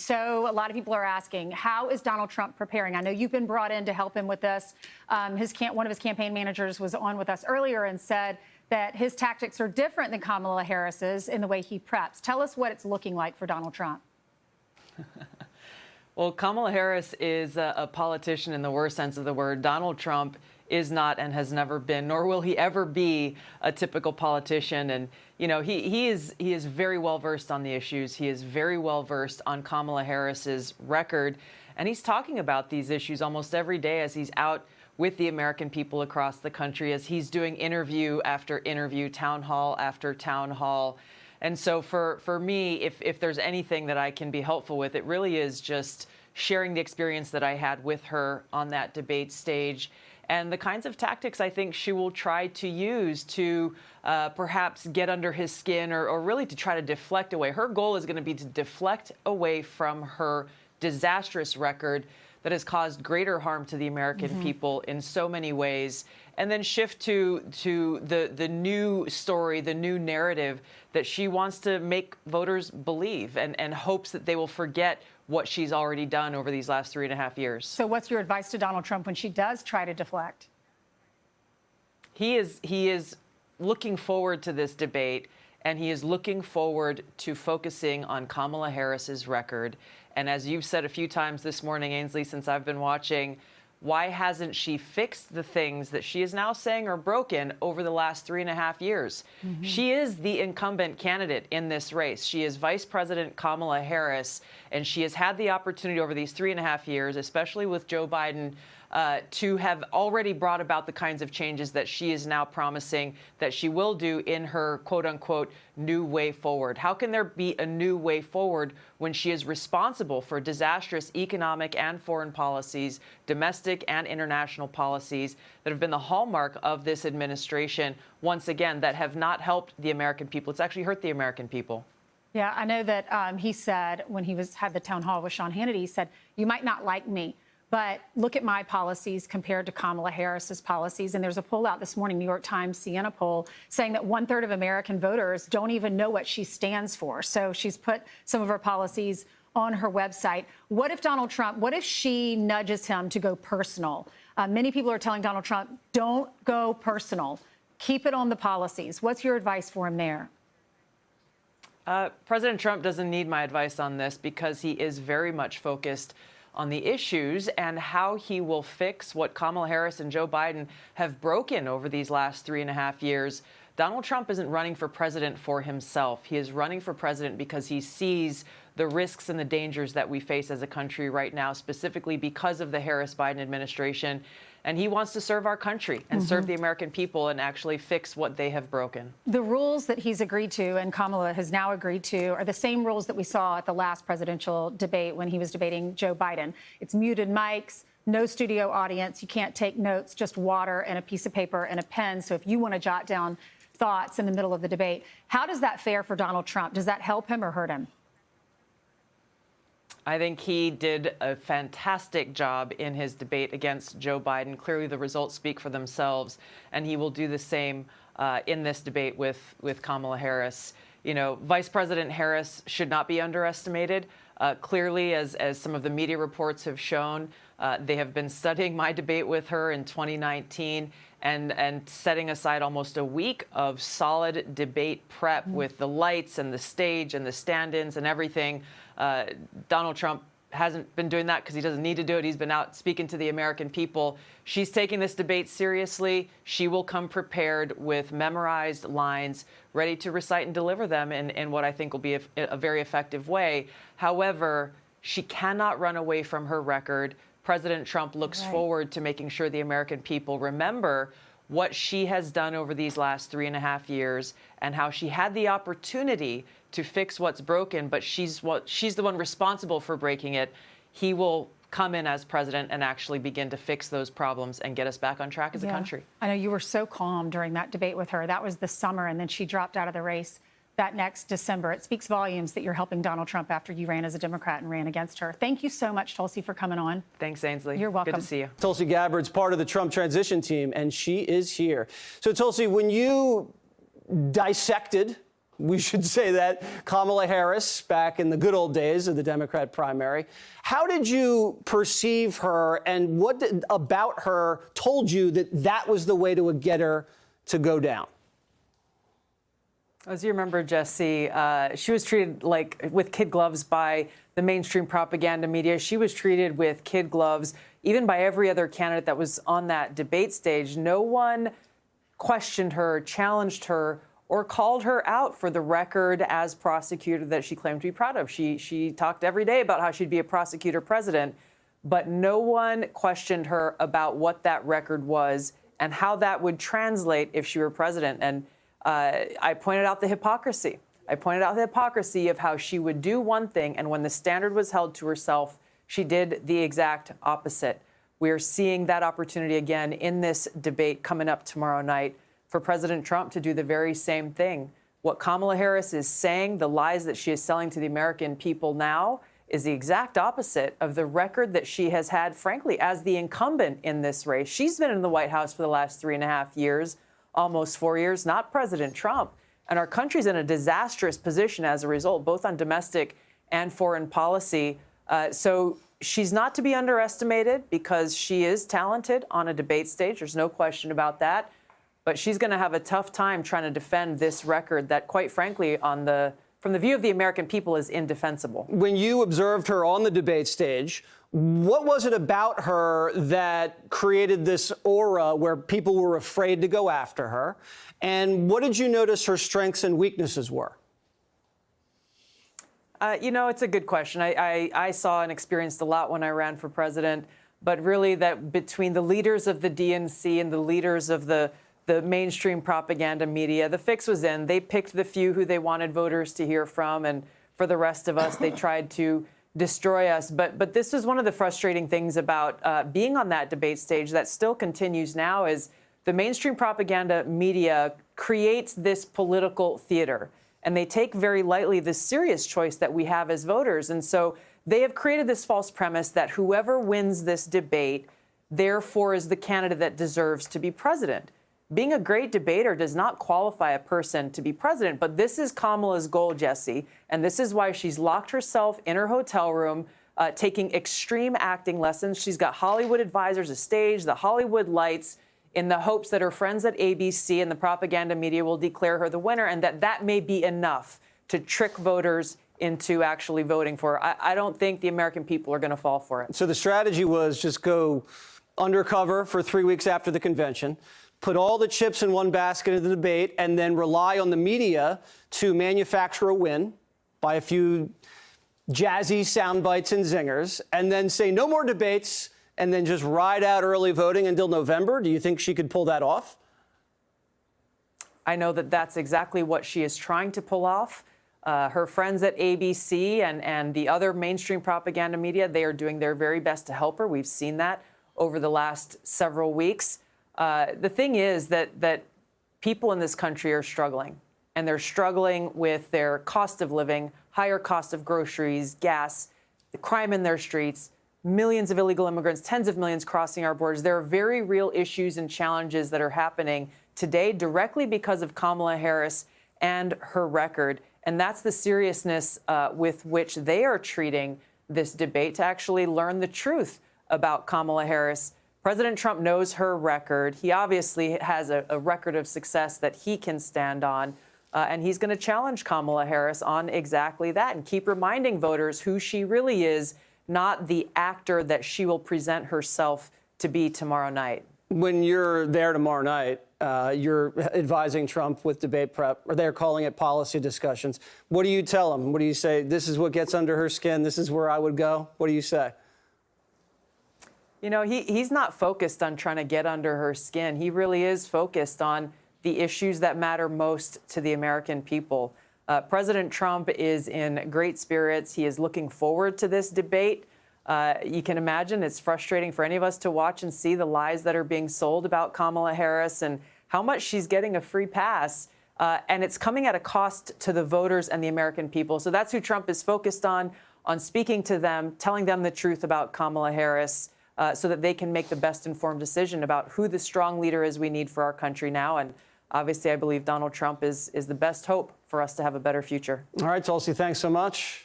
So a lot of people are asking, how is Donald Trump preparing? I know you've been brought in to help him with this. One of his campaign managers was on with us earlier and said that his tactics are different than Kamala Harris's in the way he preps. Tell us what it's looking like for Donald Trump. Well, Kamala Harris is a politician in the worst sense of the word. Donald Trump is not and has never been, nor will he ever be, a typical politician. And, you know, he is very well versed on the issues. He is very well versed on Kamala Harris's record. And he's talking about these issues almost every day as he's out with the American people across the country, as he's doing interview after interview, town hall after town hall. And so for me, if there's anything that I can be helpful with, it really is just sharing the experience that I had with her on that debate stage and the kinds of tactics I think she will try to use to perhaps get under his skin or really to try to deflect away. Her goal is going to be to deflect away from her disastrous record that has caused greater harm to the American people in so many ways, and then shift to the new story, the new narrative that she wants to make voters believe and hopes that they will forget what she's already done over these last 3.5 years. So what's your advice to Donald Trump when she does try to deflect? He is looking forward to this debate, and he is looking forward to focusing on Kamala Harris's record. And as you've said a few times this morning, Ainsley, since I've been watching, why hasn't she fixed the things that she is now saying are broken over the last 3.5 years? She is the incumbent candidate in this race. She is Vice President Kamala Harris, and she has had the opportunity over these 3.5 years, especially with Joe Biden, to have already brought about the kinds of changes that she is now promising that she will do in her quote-unquote new way forward. How can there be a new way forward when she is responsible for disastrous economic and foreign policies, domestic and international policies that have been the hallmark of this administration, once again, that have not helped the American people? It's actually hurt the American people. Yeah, I know that he said when he had the town hall with Sean Hannity, he said, you might not like me, but look at my policies compared to Kamala Harris's policies. And there's a poll out this morning, New York Times, Siena poll, saying that 1/3 of American voters don't even know what she stands for. So she's put some of her policies on her website. What if Donald Trump, what if she nudges him to go personal? Many people are telling Donald Trump, don't go personal. Keep it on the policies. What's your advice for him there? President Trump doesn't need my advice on this because he is very much focused on the issues and how he will fix what Kamala Harris and Joe Biden have broken over these last 3.5 years. Donald Trump isn't running for president for himself. He is running for president because he sees the risks and the dangers that we face as a country right now, specifically because of the Harris-Biden administration. And he wants to serve our country and serve the American people and actually fix what they have broken. The rules that he's agreed to and Kamala has now agreed to are the same rules that we saw at the last presidential debate when he was debating Joe Biden. It's muted mics, no studio audience. You can't take notes, just water and a piece of paper and a pen. So if you want to jot down thoughts in the middle of the debate, how does that fare for Donald Trump? Does that help him or hurt him? I think he did a fantastic job in his debate against Joe Biden. Clearly, the results speak for themselves, and he will do the same in this debate with Kamala Harris. You know, Vice President Harris should not be underestimated. Clearly, as some of the media reports have shown, they have been studying my debate with her in 2019 and setting aside almost a week of solid debate prep with the lights and the stage and the stand-ins and everything. Donald Trump hasn't been doing that because he doesn't need to do it. He's been out speaking to the American people. She's taking this debate seriously. She will come prepared with memorized lines, ready to recite and deliver them in what I think will be a very effective way. However, she cannot run away from her record. President Trump looks forward to making sure the American people remember what she has done over these last 3.5 years and how she had the opportunity to fix what's broken, but she's the one responsible for breaking it. He will come in as president and actually begin to fix those problems and get us back on track as a country. I know you were so calm during that debate with her. That was the summer, and then she dropped out of the race that next December. It speaks volumes that you're helping Donald Trump after you ran as a Democrat and ran against her. Thank you so much, Tulsi, for coming on. Thanks, Ainsley. You're welcome. Good to see you. Tulsi Gabbard's part of the Trump transition team, and she is here. So, Tulsi, when you dissected We should say that, Kamala Harris, back in the good old days of the Democrat primary. How did you perceive her, and what about her told you that that was the way to get her to go down? As you remember, Jesse, she was treated like with kid gloves by the mainstream propaganda media. She was treated with kid gloves, even by every other candidate that was on that debate stage. No one questioned her, challenged her, or called her out for the record as prosecutor that she claimed to be proud of. She talked every day about how she'd be a prosecutor president, but no one questioned her about what that record was and how that would translate if she were president. And I pointed out the hypocrisy. I pointed out the hypocrisy of how she would do one thing, and when the standard was held to herself, she did the exact opposite. We are seeing that opportunity again in this debate coming up tomorrow night for President Trump to do the very same thing. What Kamala Harris is saying, the lies that she is selling to the American people now, is the exact opposite of the record that she has had, frankly, as the incumbent in this race. She's been in the White House for the last 3.5 years, almost 4 years, not President Trump. And our country's in a disastrous position as a result, both on domestic and foreign policy. So she's not to be underestimated because she is talented on a debate stage. There's no question about that. But she's going to have a tough time trying to defend this record that, quite frankly, from the view of the American people, is indefensible. When you observed her on the debate stage, what was it about her that created this aura where people were afraid to go after her? And what did you notice her strengths and weaknesses were? It's a good question. I saw and experienced a lot when I ran for president, but really that between the leaders of the DNC and the leaders of the mainstream propaganda media, the fix was in. They picked the few who they wanted voters to hear from, and for the rest of us, they tried to destroy us. But this was one of the frustrating things about being on that debate stage that still continues now is the mainstream propaganda media creates this political theater, and they take very lightly the serious choice that we have as voters. And so they have created this false premise that whoever wins this debate, therefore, is the candidate that deserves to be president. Being a great debater does not qualify a person to be president, but this is Kamala's goal, Jesse, and this is why she's locked herself in her hotel room, taking extreme acting lessons. She's got Hollywood advisors, a stage, the Hollywood lights, in the hopes that her friends at ABC and the propaganda media will declare her the winner, and that may be enough to trick voters into actually voting for her. I don't think the American people are going to fall for it. So the strategy was just go undercover for 3 weeks after the convention, put all the chips in one basket of the debate, and then rely on the media to manufacture a win by a few jazzy sound bites and zingers, and then say no more debates, and then just ride out early voting until November? Do you think she could pull that off? I know that that's exactly what she is trying to pull off. Her friends at ABC and the other mainstream propaganda media, they are doing their very best to help her. We've seen that over the last several weeks. The thing is that people in this country are struggling, and they're struggling with their cost of living, higher cost of groceries, gas, the crime in their streets, millions of illegal immigrants, tens of millions crossing our borders. There are very real issues and challenges that are happening today directly because of Kamala Harris and her record. And that's the seriousness with which they are treating this debate, to actually learn the truth about Kamala Harris. President Trump knows her record. He obviously has a record of success that he can stand on. And he's going to challenge Kamala Harris on exactly that and keep reminding voters who she really is, not the actor that she will present herself to be tomorrow night. When you're there tomorrow night, you're advising Trump with debate prep, or they're calling it policy discussions. What do you tell him? What do you say? This is what gets under her skin. This is where I would go. What do you say? You know, he's not focused on trying to get under her skin. He really is focused on the issues that matter most to the American people. President Trump is in great spirits. He is looking forward to this debate. You can imagine it's frustrating for any of us to watch and see the lies that are being sold about Kamala Harris and how much she's getting a free pass. And it's coming at a cost to the voters and the American people. So that's who Trump is focused on speaking to them, telling them the truth about Kamala Harris, so that they can make the best informed decision about who the strong leader is we need for our country now. And obviously I believe Donald Trump is the best hope for us to have a better future. All right, Tulsi, thanks so much.